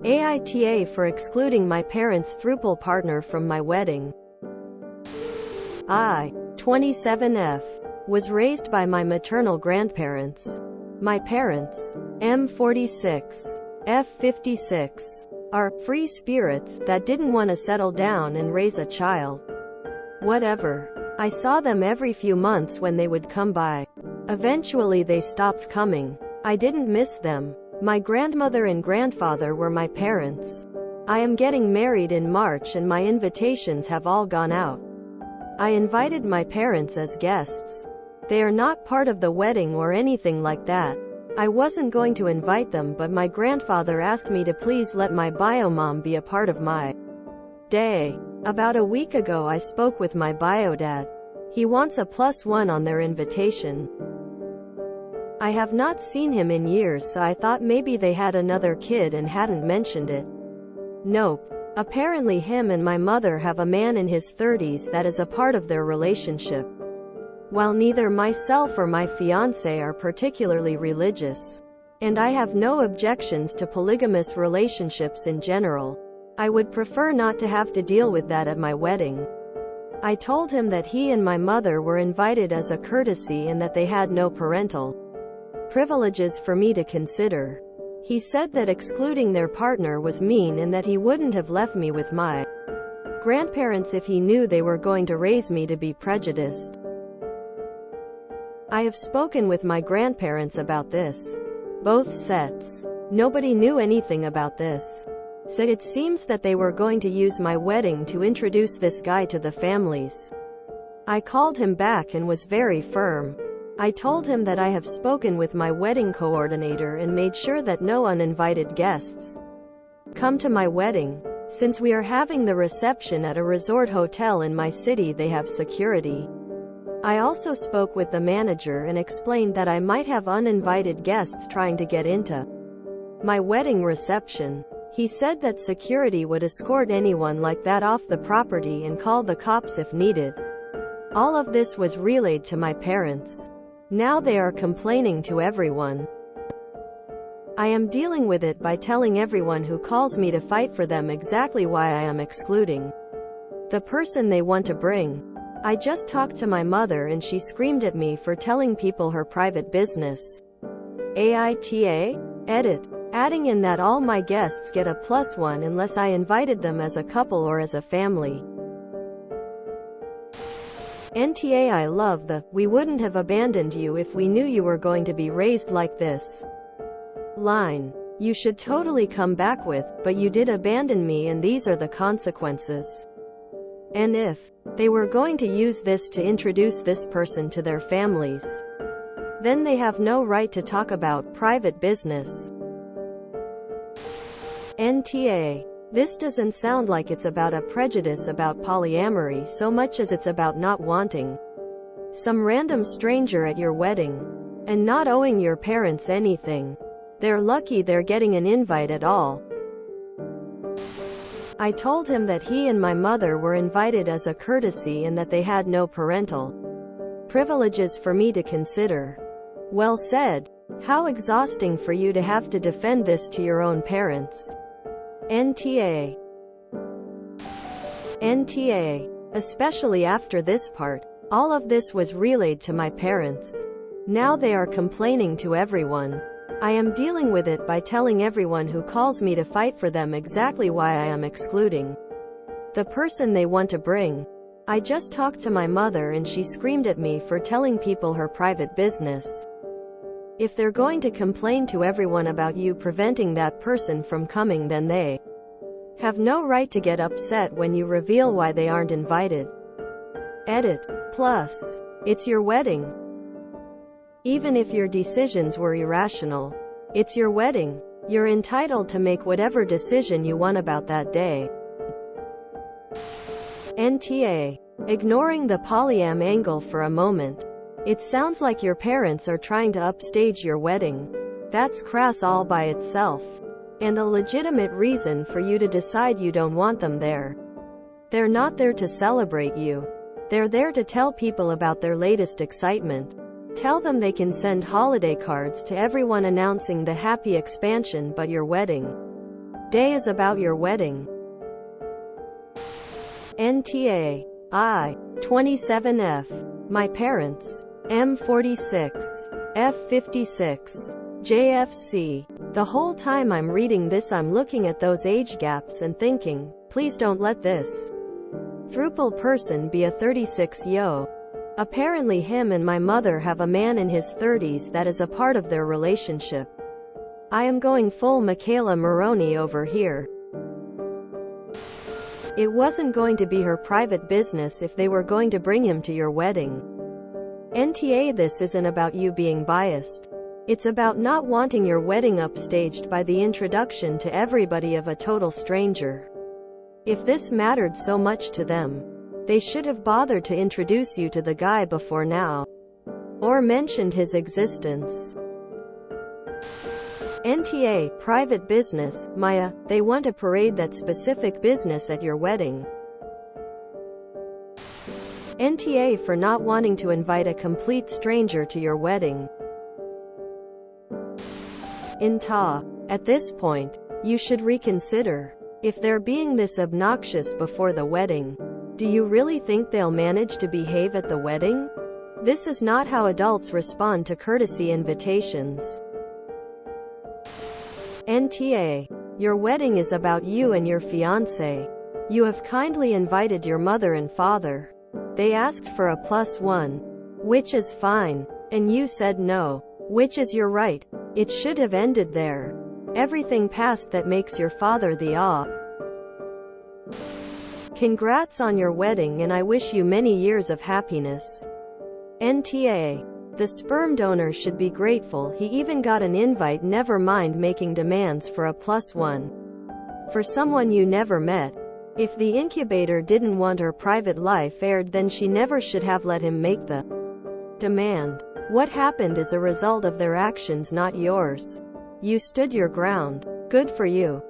AITA for excluding my parents' throuple partner from my wedding. I, 27F, was raised by my maternal grandparents. My parents, M46, F56, are free spirits that didn't want to settle down and raise a child. Whatever. I saw them every few months when they would come by. Eventually they stopped coming. I didn't miss them. My grandmother and grandfather were my parents. I am getting married in March and my invitations have all gone out. I invited my parents as guests. They are not part of the wedding or anything like that. I wasn't going to invite them, but my grandfather asked me to please let my bio mom be a part of my day. About a week ago I spoke with my bio dad. He wants a +1 on their invitation. I have not seen him in years, so I thought maybe they had another kid and hadn't mentioned it. Nope. Apparently him and my mother have a man in his 30s that is a part of their relationship. While neither myself or my fiancé are particularly religious, and I have no objections to polygamous relationships in general, I would prefer not to have to deal with that at my wedding. I told him that he and my mother were invited as a courtesy and that they had no parental privileges for me to consider. He said that excluding their partner was mean and that he wouldn't have left me with my grandparents if he knew they were going to raise me to be prejudiced. I have spoken with my grandparents about this. Both sets. Nobody knew anything about this. So it seems that they were going to use my wedding to introduce this guy to the families. I called him back and was very firm. I told him that I have spoken with my wedding coordinator and made sure that no uninvited guests come to my wedding. Since we are having the reception at a resort hotel in my city, they have security. I also spoke with the manager and explained that I might have uninvited guests trying to get into my wedding reception. He said that security would escort anyone like that off the property and call the cops if needed. All of this was relayed to my parents. Now they are complaining to everyone. I am dealing with it by telling everyone who calls me to fight for them exactly why I am excluding the person they want to bring. I just talked to my mother and she screamed at me for telling people her private business. AITA? Edit. Adding in that all my guests get a +1 unless I invited them as a couple or as a family. NTA. I love the "we wouldn't have abandoned you if we knew you were going to be raised like this" line. You should totally come back with, "but you did abandon me and these are the consequences." And if they were going to use this to introduce this person to their families, then they have no right to talk about private business. NTA. This doesn't sound like it's about a prejudice about polyamory so much as it's about not wanting some random stranger at your wedding and not owing your parents anything. They're lucky they're getting an invite at all. I told him that he and my mother were invited as a courtesy and that they had no parental privileges for me to consider. Well said. How exhausting for you to have to defend this to your own parents. NTA. NTA. Especially after this part. All of this was relayed to my parents. Now they are complaining to everyone. I am dealing with it by telling everyone who calls me to fight for them exactly why I am excluding the person they want to bring. I just talked to my mother and she screamed at me for telling people her private business. If they're going to complain to everyone about you preventing that person from coming, then they have no right to get upset when you reveal why they aren't invited. Edit. Plus, it's your wedding. Even if your decisions were irrational, it's your wedding. You're entitled to make whatever decision you want about that day. NTA. Ignoring the polyam angle for a moment. It sounds like your parents are trying to upstage your wedding. That's crass all by itself. And a legitimate reason for you to decide you don't want them there. They're not there to celebrate you. They're there to tell people about their latest excitement. Tell them they can send holiday cards to everyone announcing the happy expansion but your wedding. Day is about your wedding. NTA. I-27F. My parents. M46. F56. JFC. The whole time I'm reading this I'm looking at those age gaps and thinking, please don't let this throuple person be a 36-yo. Apparently him and my mother have a man in his 30s that is a part of their relationship. I am going full Michaela Maroney over here. It wasn't going to be her private business if they were going to bring him to your wedding. NTA. This isn't about you being biased. It's about not wanting your wedding upstaged by the introduction to everybody of a total stranger. If this mattered so much to them, they should have bothered to introduce you to the guy before now. Or mentioned his existence. NTA. Private business. Maya, they want to parade that specific business at your wedding. NTA. For not wanting to invite a complete stranger to your wedding. INTA. At this point, you should reconsider. If they're being this obnoxious before the wedding, do you really think they'll manage to behave at the wedding? This is not how adults respond to courtesy invitations. NTA. Your wedding is about you and your fiancé. You have kindly invited your mother and father. They asked for a +1, which is fine, and you said no, which is your right. It should have ended there. Everything past that makes your father the Congrats on your wedding and I wish you many years of happiness. NTA. The sperm donor should be grateful he even got an invite, never mind making demands for a +1. For someone you never met. If the incubator didn't want her private life aired, then she never should have let him make the demand. What happened is a result of their actions, not yours. You stood your ground. Good for you.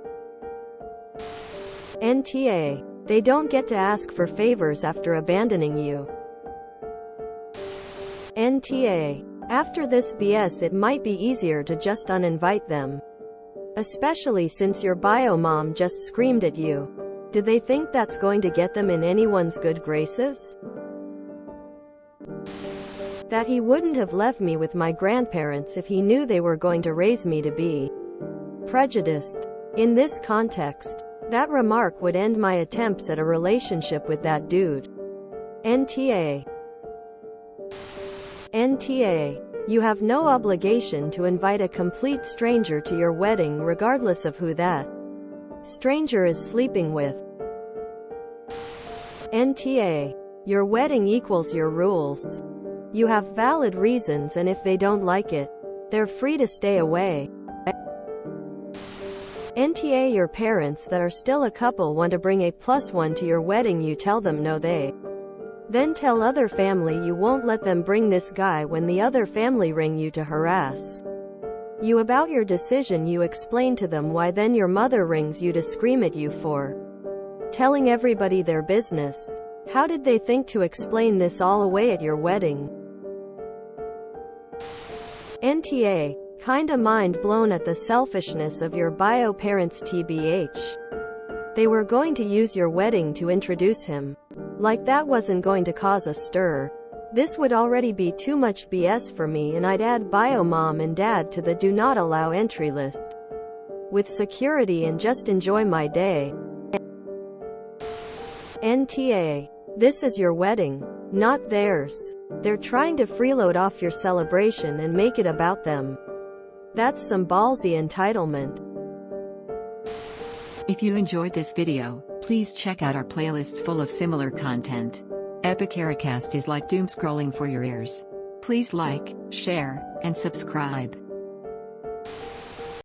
NTA. They don't get to ask for favors after abandoning you. NTA. After this BS it might be easier to just uninvite them. Especially since your bio mom just screamed at you. Do they think that's going to get them in anyone's good graces? That he wouldn't have left me with my grandparents if he knew they were going to raise me to be prejudiced. In this context, that remark would end my attempts at a relationship with that dude. NTA. NTA. You have no obligation to invite a complete stranger to your wedding regardless of who that stranger is sleeping with. NTA. Your wedding equals your rules. You have valid reasons, and if they don't like it, they're free to stay away. NTA. Your parents that are still a couple want to bring a +1 to your wedding, you tell them no, they then tell other family you won't let them bring this guy. When the other family ring you to harass you about your decision, you explain to them why, then your mother rings you to scream at you for telling everybody their business. How did they think to explain this all away at your wedding? NTA. Kinda mind blown at the selfishness of your bio parents. TBH. They were going to use your wedding to introduce him. Like that wasn't going to cause a stir. This would already be too much BS for me, and I'd add bio mom and dad to the do not allow entry list with security and just enjoy my day. NTA. This is your wedding, not theirs. They're trying to freeload off your celebration and make it about them. That's some ballsy entitlement. If you enjoyed this video, please check out our playlists full of similar content. AmITheAsshole is like doom scrolling for your ears. Please like, share, and subscribe.